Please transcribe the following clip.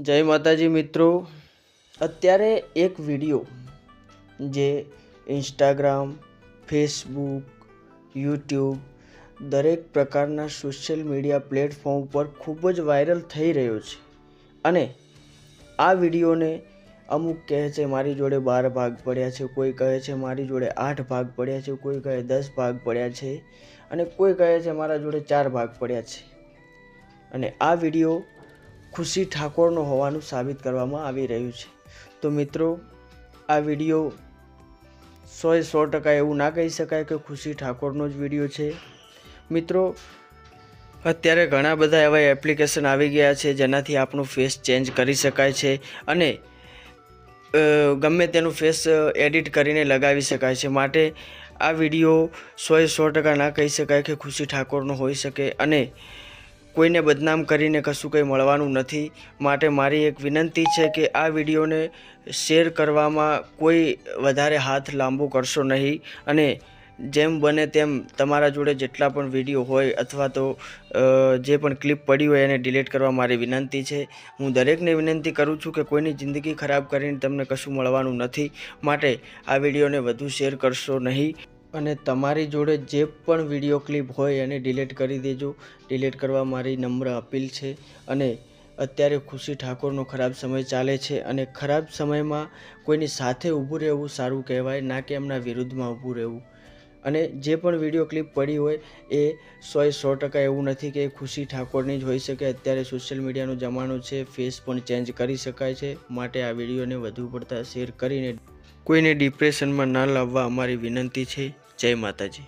જય માતાજી મિત્રો, અત્યારે એક વિડીયો જે ઇન્સ્ટાગ્રામ, ફેસબુક, યુટ્યુબ દરેક પ્રકારના સોશિયલ મીડિયા પ્લેટફોર્મ પર ખૂબ જ વાયરલ થઈ રહ્યો છે અને આ વિડીયોને અમુક કહે છે મારી જોડે 12 ભાગ પડ્યા છે, કોઈ કહે છે મારી જોડે 8 ભાગ પડ્યા છે, કોઈ કહે 10 ભાગ પડ્યા છે અને કોઈ કહે છે મારા જોડે 4 ભાગ પડ્યા છે અને આ વિડીયો ખુશી ઠાકોરનો હોવાનું સાબિત કરવામાં આવી રહ્યું છે। તો મિત્રો, આ વિડીયો 100% એવું ના કહી શકાય કે ખુશી ઠાકોરનો જ વિડીયો છે। મિત્રો, અત્યારે ઘણા બધા એવા એપ્લિકેશન આવી ગયા છે જેનાથી આપણું ફેસ ચેન્જ કરી શકાય છે અને ગમે તેનું ફેસ એડિટ કરીને લગાવી શકાય છે। માટે આ વિડીયો 100% ના કહી શકાય કે ખુશી ઠાકોરનો હોઈ શકે અને કોઈને બદનામ કરીને કશું કંઈ મળવાનું નથી। માટે મારી એક વિનંતી છે કે આ વિડીયોને શેર કરવામાં કોઈ વધારે હાથ લાંબો કરશો નહીં અને જેમ બને તેમ તમારા જોડે જેટલા પણ વિડીયો હોય અથવા તો જે પણ ક્લિપ પડી હોય એને ડિલીટ કરવા મારી વિનંતી છે। હું દરેકને વિનંતી કરું છું કે કોઈની જિંદગી ખરાબ કરીને તમને કશું મળવાનું નથી। માટે આ વિડીયોને વધુ શેર કરશો નહીં અને તમારી જોડે જે પણ વિડીયો ક્લિપ હોય એને ડિલીટ કરી દેજો। ડિલીટ કરવા મારી નમ્ર અપીલ છે અને અત્યારે ખુશી ઠાકોરનો ખરાબ સમય ચાલે છે અને ખરાબ સમયમાં કોઈની સાથે ઊભું રહેવું સારું કહેવાય, ના કે એમના વિરુદ્ધમાં ઊભું રહેવું। અને જે પણ વિડીયો ક્લિપ પડી હોય એ 100% એવું નથી કે ખુશી ઠાકોરની જ હોઈ શકે। અત્યારે સોશિયલ મીડિયાનો જમાનો છે, ફેસ પણ ચેન્જ કરી શકાય છે। માટે આ વિડીયોને વધુ પડતા શેર કરીને કોઈને ડિપ્રેશનમાં ના લાવવા અમારી વિનંતી છે। જય માતાજી।